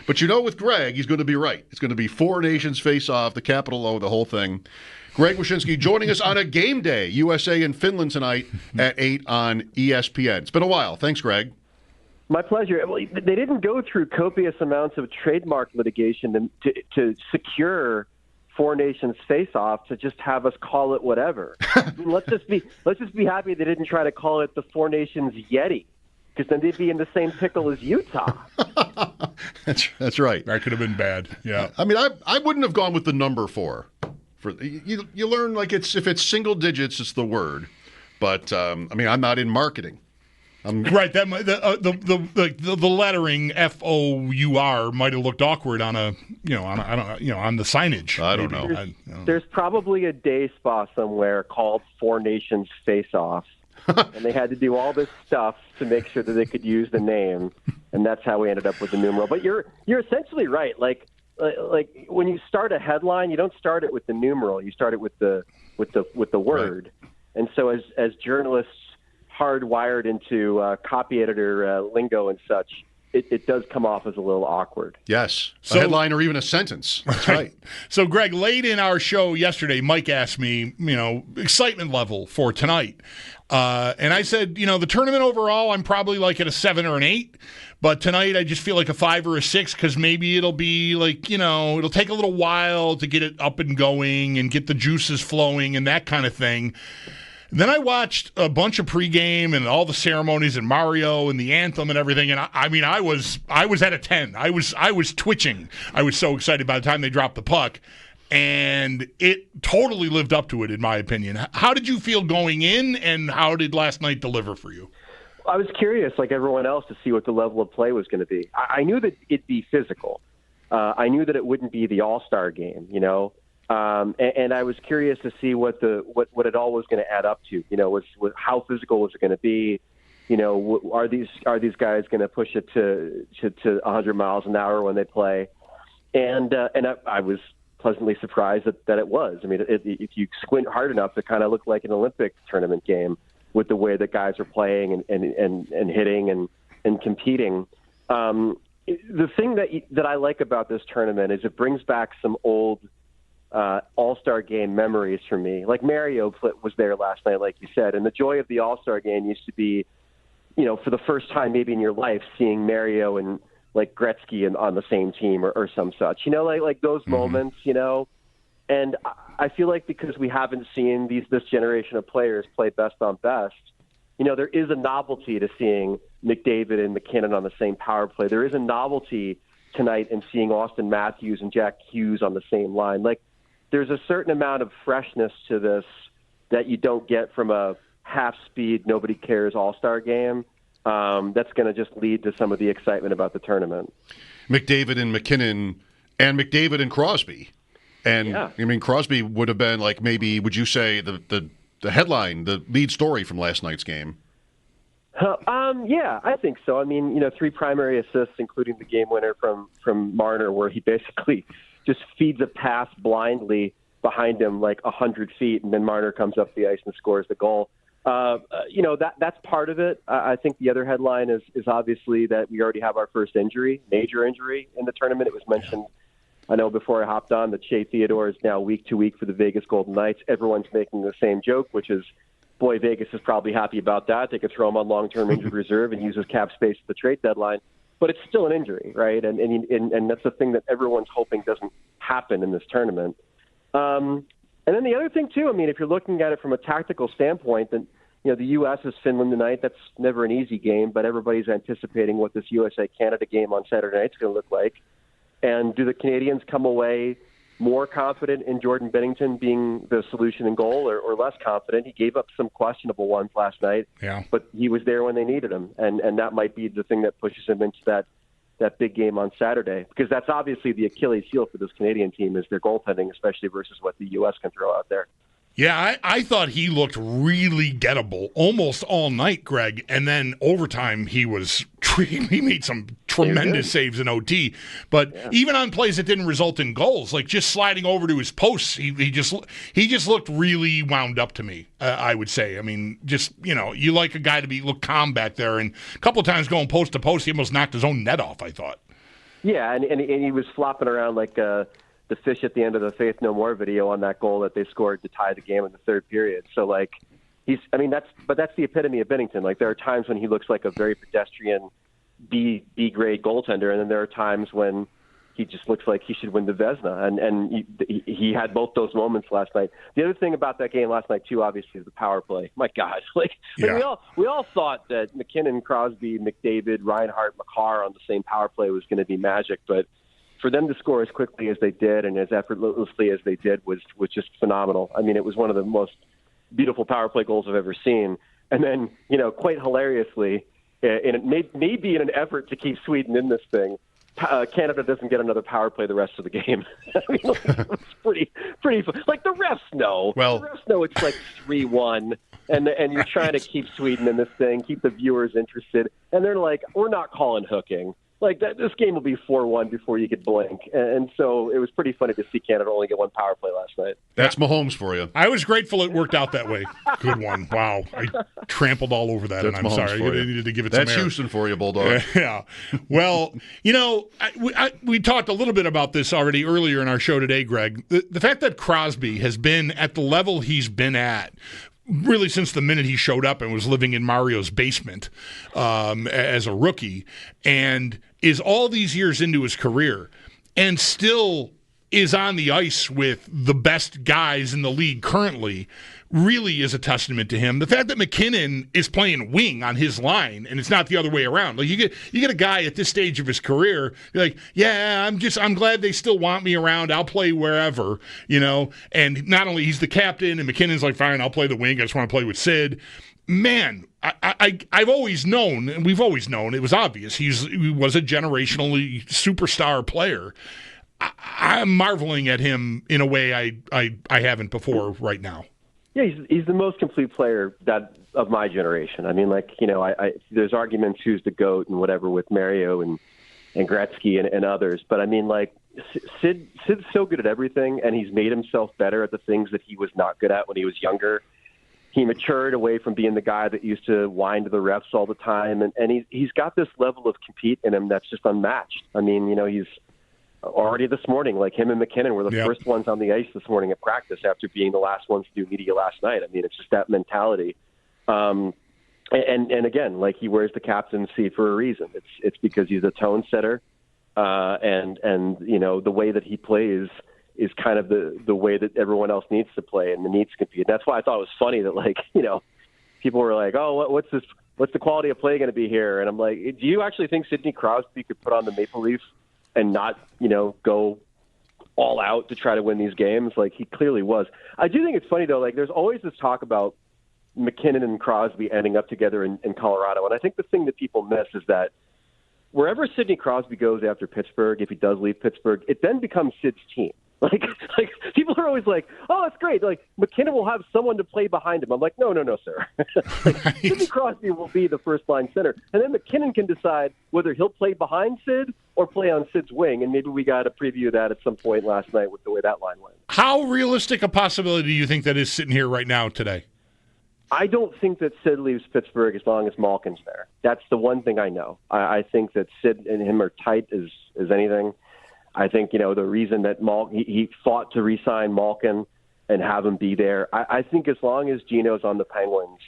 But with Greg, he's going to be right. It's going to be four nations face off, the capital O, the whole thing. Greg Wyshynski joining us on a game day, USA and Finland tonight at 8 on ESPN. It's been a while. Thanks, Greg. My pleasure. Well, they didn't go through copious amounts of trademark litigation to secure four nations face-off to just have us call it whatever. I mean, let's just be happy they didn't try to call it the Four Nations Yeti, because then they'd be in the same pickle as Utah. That's right. That could have been bad. Yeah. I mean, I wouldn't have gone with the number four. You learn if it's single digits, it's the word. But I'm not in marketing. Right. That the lettering FOUR might have looked awkward on on the signage. I don't know. There's probably a day spa somewhere called Four Nations Face Off, and they had to do all this stuff to make sure that they could use the name, and that's how we ended up with the numeral. But you're essentially right. Like when you start a headline, you don't start it with the numeral. You start it with the word. Right. And so as journalists hardwired into copy editor lingo and such, it does come off as a little awkward. Yes. A headline or even a sentence. That's right. So, Greg, late in our show yesterday, Mike asked me, excitement level for tonight. And I said, the tournament overall, I'm probably like at a 7 or an 8. But tonight, I just feel like a 5 or a 6 because maybe it'll be it'll take a little while to get it up and going and get the juices flowing and that kind of thing. Then I watched a bunch of pregame and all the ceremonies and Mario and the anthem and everything, and I was at a 10. I was twitching. I was so excited by the time they dropped the puck, and it totally lived up to it, in my opinion. How did you feel going in, and how did last night deliver for you? I was curious, like everyone else, to see what the level of play was going to be. I knew that it'd be physical. I knew that it wouldn't be the All-Star game, and I was curious to see what it all was going to add up to. Was how physical was it going to be? Are these guys going to push it to 100 miles an hour when they play? And I was pleasantly surprised that it was. I mean, if you squint hard enough, it kind of looked like an Olympic tournament game with the way that guys are playing and hitting and competing. The thing that I like about this tournament is it brings back some old All-Star game memories for me. Like Mario was there last night, like you said, and the joy of the All-Star game used to be, for the first time maybe in your life, seeing Mario and like Gretzky on the same team or some such, like those moments, and I feel like because we haven't seen this generation of players play best on best, there is a novelty to seeing McDavid and McKinnon on the same power play. There is a novelty tonight in seeing Austin Matthews and Jack Hughes on the same line. Like, there's a certain amount of freshness to this that you don't get from a half-speed, nobody-cares All-Star game. That's going to just lead to some of the excitement about the tournament. McDavid and McKinnon and McDavid and Crosby. And, yeah. Crosby would have been, like, maybe, would you say, the headline, the lead story from last night's game? Yeah, I think so. 3 primary assists, including the game winner from Marner, where he basically just feeds a pass blindly behind him like 100 feet, and then Marner comes up the ice and scores the goal. That's part of it. I think the other headline is obviously that we already have our first major injury in the tournament. It was mentioned, I know before I hopped on, that Shea Theodore is now week to week for the Vegas Golden Knights. Everyone's making the same joke, which is, boy, Vegas is probably happy about that. They could throw him on long-term injured reserve and use his cap space at the trade deadline. But it's still an injury, right? And that's the thing that everyone's hoping doesn't happen in this tournament. And then the other thing, too, if you're looking at it from a tactical standpoint, then, the U.S. is Finland tonight. That's never an easy game, but everybody's anticipating what this USA-Canada game on Saturday night is going to look like. And do the Canadians come away more confident in Jordan Binnington being the solution in goal or less confident? He gave up some questionable ones last night, but he was there when they needed him. And that might be the thing that pushes him into that big game on Saturday, because that's obviously the Achilles heel for this Canadian team is their goaltending, especially versus what the U.S. can throw out there. Yeah, I thought he looked really gettable almost all night, Greg. And then overtime, he made some tremendous saves in OT. But even on plays that didn't result in goals, like just sliding over to his posts, he just looked really wound up to me. I would say. You like a guy to look calm back there, and a couple of times going post to post, he almost knocked his own net off, I thought. Yeah, and he was flopping around like the fish at the end of the Faith No More video on that goal that they scored to tie the game in the third period. So like that's the epitome of Binnington. Like there are times when he looks like a very pedestrian B grade goaltender, and then there are times when he just looks like he should win the Vezina, and he had both those moments last night. The other thing about that game last night too, obviously, is the power play. My God, we all thought that McKinnon, Crosby, McDavid, Reinhart, Makar on the same power play was going to be magic, but for them to score as quickly as they did and as effortlessly as they did was just phenomenal. I mean, it was one of the most beautiful power play goals I've ever seen. And then, quite hilariously, maybe in an effort to keep Sweden in this thing, Canada doesn't get another power play the rest of the game. I mean, it's pretty fun. Like the refs know. Well, the refs know it's like 3-1, and you're trying to keep Sweden in this thing, keep the viewers interested, and they're like, we're not calling hooking. Like this game will be 4-1 before you could blink, and so it was pretty funny to see Canada only get one power play last night. That's Mahomes for you. I was grateful it worked out that way. Good one. Wow, I trampled all over that, That's and I'm Mahomes sorry. I needed to give it That's some air. Houston for you, Bulldog. Yeah. Well, we talked a little bit about this already earlier in our show today, Greg. The fact that Crosby has been at the level he's been at really since the minute he showed up and was living in Mario's basement as a rookie, and is all these years into his career and still is on the ice with the best guys in the league currently, really is a testament to him. The fact that McKinnon is playing wing on his line and it's not the other way around. Like you get a guy at this stage of his career, you're like, yeah, I'm glad they still want me around. I'll play wherever, and not only he's the captain and McKinnon's like, fine, I'll play the wing. I just want to play with Sid. Man, I've always known, and we've always known, it was obvious, he was a generationally superstar player. I'm marveling at him in a way I haven't before right now. Yeah, he's the most complete player of my generation. I mean, there's arguments who's the GOAT and whatever with Mario and Gretzky and others, but I mean, like Sid's so good at everything, and he's made himself better at the things that he was not good at when he was younger. He matured away from being the guy that used to whine to the refs all the time, and he's got this level of compete in him that's just unmatched. I mean, he's already this morning, like him and McKinnon were the first ones on the ice this morning at practice after being the last ones to do media last night. I mean, it's just that mentality. And again, like he wears the captaincy for a reason. It's because he's a tone setter, and the way that he plays is kind of the way that everyone else needs to play and needs to compete. And that's why I thought it was funny that people were like, oh, what's the quality of play going to be here? And I'm like, do you actually think Sidney Crosby could put on the Maple Leaf and not, go all out to try to win these games? Like he clearly was. I do think it's funny though, like there's always this talk about McKinnon and Crosby ending up together in Colorado. And I think the thing that people miss is that wherever Sidney Crosby goes after Pittsburgh, if he does leave Pittsburgh, it then becomes Sid's team. Like people are always like, oh, that's great. Like McKinnon will have someone to play behind him. I'm like, no, sir. Right. Sidney Crosby will be the first line center, and then McKinnon can decide whether he'll play behind Sid or play on Sid's wing. And maybe we got a preview of that at some point last night with the way that line went. How realistic a possibility do you think that is sitting here right now today? I don't think that Sid leaves Pittsburgh as long as Malkin's there. That's the one thing I know. I think that Sid and him are tight as anything. I think, the reason that he fought to re-sign Malkin and have him be there, I think as long as Gino's on the Penguins,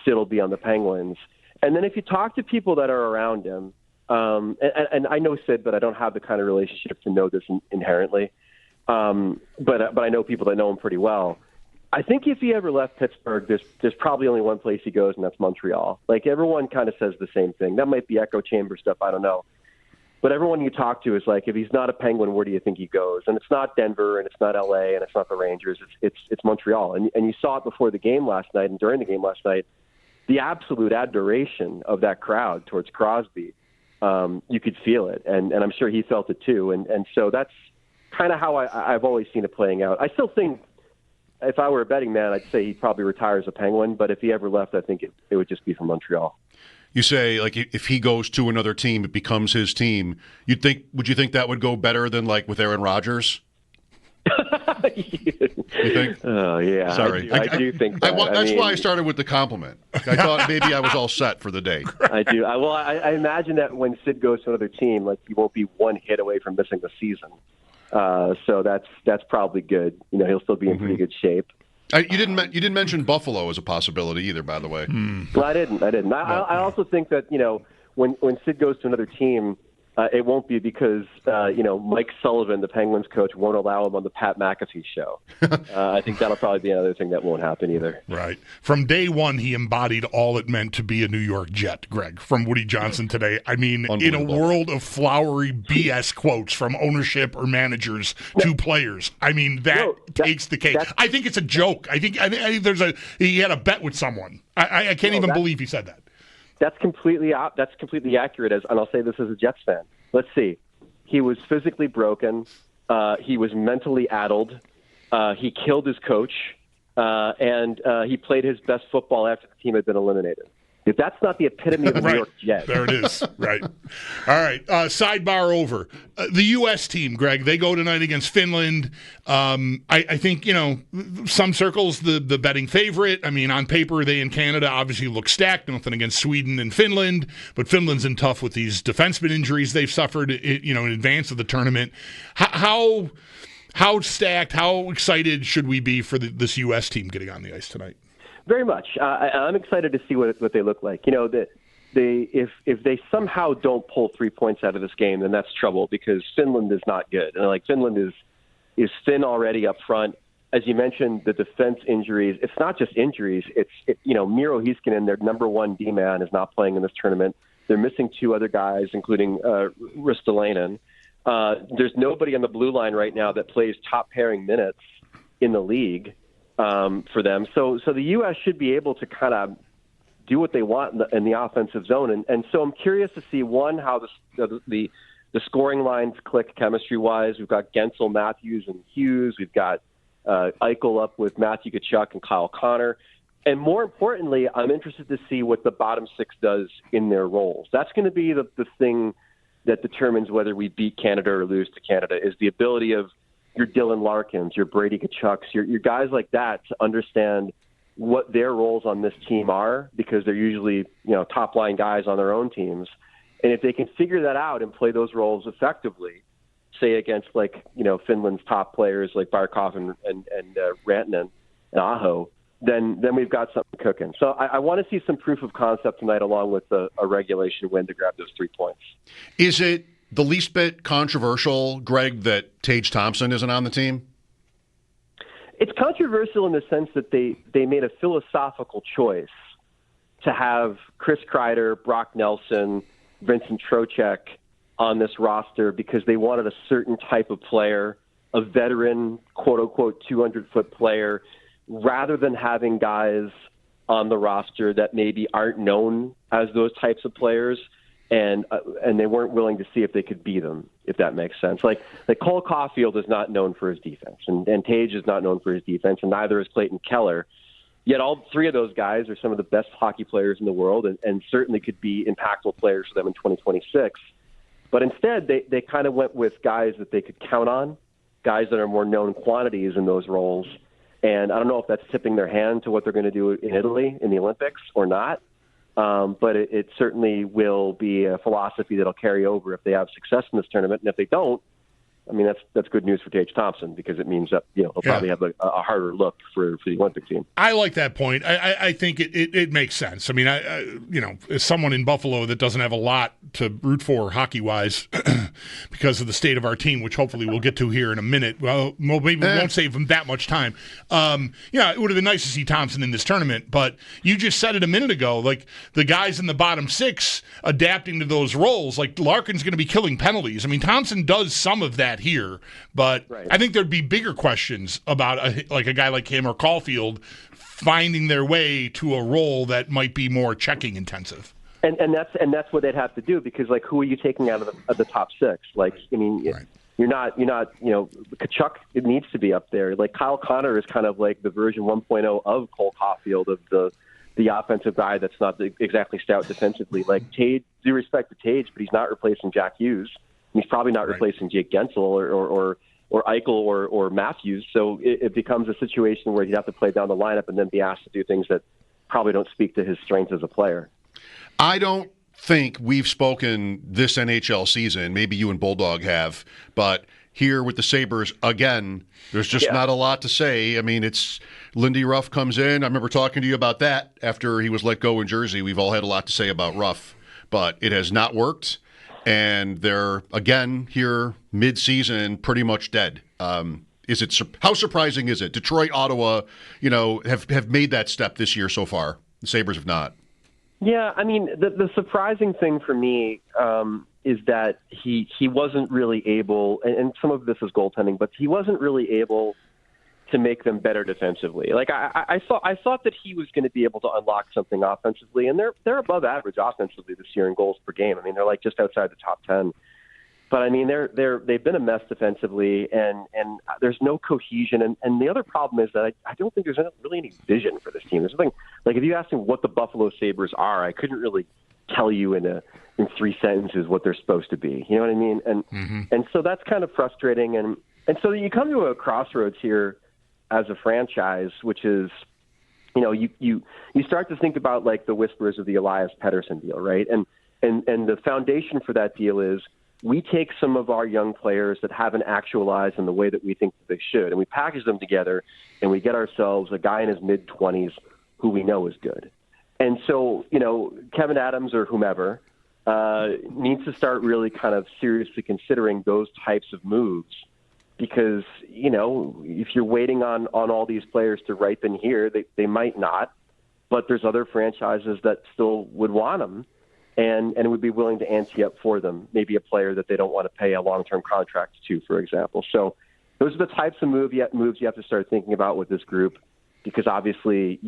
Sid will be on the Penguins. And then if you talk to people that are around him, and I know Sid, but I don't have the kind of relationship to know this inherently, but I know people that know him pretty well. I think if he ever left Pittsburgh, there's probably only one place he goes, and that's Montreal. Like everyone kind of says the same thing. That might be echo chamber stuff. I don't know. But everyone you talk to is like, if he's not a Penguin, where do you think he goes? And it's not Denver, and it's not LA, and it's not the Rangers. It's Montreal. And you saw it before the game last night and during the game last night. The absolute adoration of that crowd towards Crosby, you could feel it, and I'm sure he felt it too. And so that's kind of how I've always seen it playing out. I still think if I were a betting man, I'd say he probably retires a Penguin. But if he ever left, I think it would just be from Montreal. You say, like, if he goes to another team, it becomes his team. Would you think that would go better than, like, with Aaron Rodgers? You think? Oh, yeah. Sorry. I do think that. That's why I started with the compliment. I thought maybe I was all set for the day. I do. I imagine that when Sid goes to another team, like he won't be one hit away from missing the season. So that's probably good. He'll still be in pretty good shape. You didn't mention Buffalo as a possibility either, by the way. Well, I didn't. I also think that when Sid goes to another team, it won't be because Mike Sullivan, the Penguins coach, won't allow him on the Pat McAfee show. I think that'll probably be another thing that won't happen either. Right. From day one, he embodied all it meant to be a New York Jet, Greg, from Woody Johnson today. I mean, in a world of flowery BS quotes from ownership or managers to players, I mean, that takes the cake. I think it's a joke. I think he had a bet with someone. I can't even believe he said that. That's completely accurate. And I'll say this as a Jets fan. Let's see. He was physically broken. He was mentally addled. He killed his coach, and he played his best football after the team had been eliminated. If that's not the epitome of the New York Jets. There it is. Right. All right. Sidebar over. The U.S. team, Greg, they go tonight against Finland. I think, some circles, the betting favorite. I mean, on paper, they in Canada obviously look stacked. Nothing against Sweden and Finland. But Finland's in tough with these defenseman injuries they've suffered, in advance of the tournament. How stacked, how excited should we be for this U.S. team getting on the ice tonight? Very much. I'm excited to see what they look like. If they somehow don't pull 3 points out of this game, then that's trouble because Finland is not good. And Finland is thin already up front. As you mentioned, the defense injuries. It's not just injuries. It's Miro Heiskanen, their number one D-man, is not playing in this tournament. They're missing two other guys, including Ristolainen. There's nobody on the blue line right now that plays top pairing minutes in the league. For them. So the U.S. should be able to kind of do what they want in the offensive zone. And so I'm curious to see, one, how the scoring lines click chemistry-wise. We've got Gensel, Matthews, and Hughes. We've got Eichel up with Matthew Tkachuk and Kyle Connor. And more importantly, I'm interested to see what the bottom six does in their roles. That's going to be the thing that determines whether we beat Canada or lose to Canada, is the ability of your Dylan Larkins, your Brady Kachucks, your guys like that to understand what their roles on this team are, because they're usually, top line guys on their own teams. And if they can figure that out and play those roles effectively, say against Finland's top players like Barkov and Rantanen and Aho, then we've got something cooking. So I want to see some proof of concept tonight, along with a regulation win to grab those 3 points. Is it the least bit controversial, Greg, that Tage Thompson isn't on the team? It's controversial in the sense that they made a philosophical choice to have Chris Kreider, Brock Nelson, Vincent Trocheck on this roster because they wanted a certain type of player, a veteran, quote-unquote, 200-foot player, rather than having guys on the roster that maybe aren't known as those types of players. And they weren't willing to see if they could beat them, if that makes sense. Like Cole Caulfield is not known for his defense, and Tage is not known for his defense, and neither is Clayton Keller. Yet all three of those guys are some of the best hockey players in the world, and certainly could be impactful players for them in 2026. But instead, they kind of went with guys that they could count on, guys that are more known quantities in those roles. And I don't know if that's tipping their hand to what they're going to do in Italy in the Olympics or not. But it certainly will be a philosophy that'll carry over if they have success in this tournament. And if they don't, I mean, that's good news for Tage Thompson, because it means that he'll probably have a harder look for the Olympic team. I like that point. I think it makes sense. I mean, as someone in Buffalo that doesn't have a lot to root for hockey-wise because of the state of our team, which hopefully we'll get to here in a minute. Well, maybe we won't save them that much time. It would have been nice to see Thompson in this tournament, but you just said it a minute ago, like the guys in the bottom six adapting to those roles, like Larkin's going to be killing penalties. I mean, Thompson does some of that here, but right. I think there'd be bigger questions about a guy like him or Caulfield finding their way to a role that might be more checking intensive. And that's what they'd have to do, because who are you taking out of the top six? Right. You're not Kachuk, it needs to be up there. Like Kyle Connor is kind of like the version 1.0 of Cole Caulfield, of the offensive guy that's not exactly stout defensively. Like Tage, due respect to Tage, but he's not replacing Jack Hughes. He's probably not replacing Jake Gensel or or Eichel or Matthews. So it becomes a situation where he'd have to play down the lineup and then be asked to do things that probably don't speak to his strength as a player. I don't think we've spoken this NHL season. Maybe you and Bulldog have, but here with the Sabres, again, there's just not a lot to say. I mean, it's Lindy Ruff comes in. I remember talking to you about that after he was let go in Jersey. We've all had a lot to say about Ruff, but it has not worked. And they're, again, here mid-season, pretty much dead. How surprising is it? Detroit, Ottawa, have made that step this year so far. The Sabres have not. Yeah, I mean, the surprising thing for me is that he wasn't really able, and some of this is goaltending, but he wasn't really able to make them better defensively. Like I thought that he was going to be able to unlock something offensively, and they're above average offensively this year in goals per game. I mean, they're like just outside the top 10. But I mean, they've been a mess defensively, and there's no cohesion. And the other problem is that I don't think there's really any vision for this team. There's something like if you asked me what the Buffalo Sabres are, I couldn't really tell you in 3 sentences what they're supposed to be. You know what I mean? And so that's kind of frustrating. And so you come to a crossroads here as a franchise, which is, you start to think about like the whispers of the Elias Pettersson deal, right? And the foundation for that deal is we take some of our young players that haven't actualized in the way that we think that they should, and we package them together, and we get ourselves a guy in his mid-20s who we know is good. And so, Kevin Adams or whomever needs to start really kind of seriously considering those types of moves because, if you're waiting on all these players to ripen here, they might not, but there's other franchises that still would want them. And would be willing to ante up for them, maybe a player that they don't want to pay a long-term contract to, for example. So those are the types of moves you have to start thinking about with this group because obviously,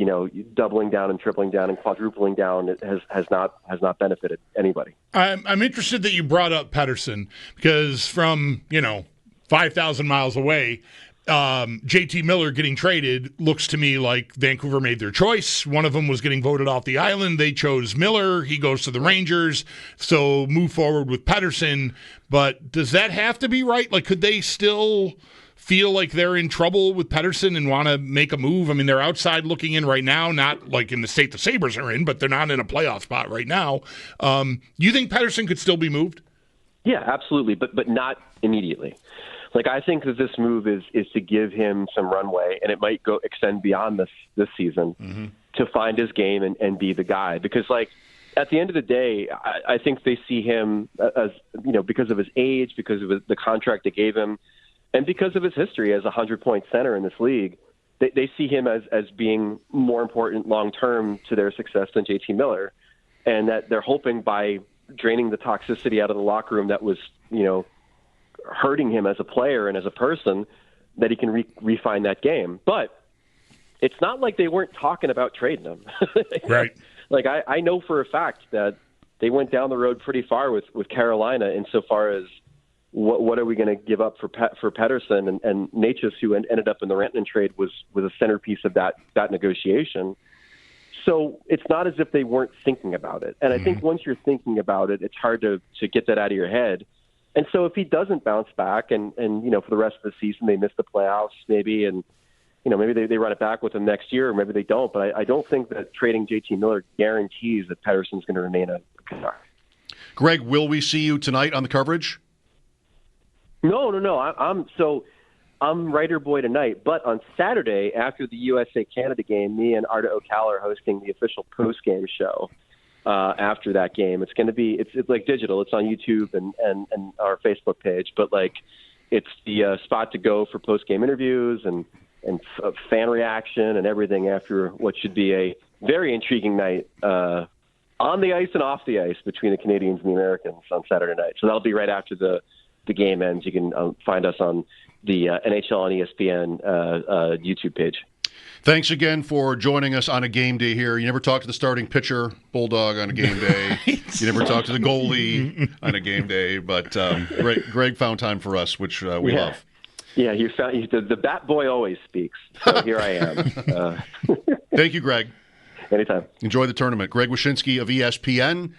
doubling down and tripling down and quadrupling down has not benefited anybody. I'm interested that you brought up Pettersson because from, 5,000 miles away, JT Miller getting traded looks to me like Vancouver made their choice. One of them was getting voted off the island. They chose Miller. He goes to the Rangers. So move forward with Pettersson. But does that have to be right? Like, could they still feel like they're in trouble with Pettersson and want to make a move? I mean, they're outside looking in right now, not like in the state the Sabres are in, but they're not in a playoff spot right now. You think Pettersson could still be moved? Yeah, absolutely, but not immediately. Like, I think that this move is to give him some runway, and it might extend beyond this season to find his game and be the guy. Because, like, at the end of the day, I think they see him as, because of his age, because of the contract they gave him, and because of his history as a 100-point center in this league, they see him as being more important long-term to their success than JT Miller, and that they're hoping by draining the toxicity out of the locker room that was, hurting him as a player and as a person, that he can refine that game. But it's not like they weren't talking about trading him. Right. Like I know for a fact that they went down the road pretty far with Carolina insofar as what are we going to give up for Pettersson and Natchez, who ended up in the Rantanen trade, was a centerpiece of that negotiation. So it's not as if they weren't thinking about it. And I think once you're thinking about it, it's hard to get that out of your head. And so if he doesn't bounce back and for the rest of the season they miss the playoffs maybe, and maybe they run it back with him next year, or maybe they don't. But I don't think that trading JT Miller guarantees that Pettersson's going to remain a guitar. Greg, will we see you tonight on the coverage? No. I'm writer boy tonight, but on Saturday after the USA-Canada game, me and Arda O'Cal are hosting the official post-game show. After that game, it's going to be it's like digital. It's on YouTube and our Facebook page, but like it's the spot to go for post game interviews and fan reaction and everything after what should be a very intriguing night on the ice and off the ice between the Canadians and the Americans on Saturday night. So that'll be right after the game ends. You can find us on the NHL and ESPN YouTube page. Thanks again for joining us on a game day here. You never talk to the starting pitcher, Bulldog, on a game day. You never talk to the goalie on a game day. But Greg found time for us, which we love. Yeah, the bat boy always speaks. So here I am. Thank you, Greg. Anytime. Enjoy the tournament. Greg Wyshynski of ESPN.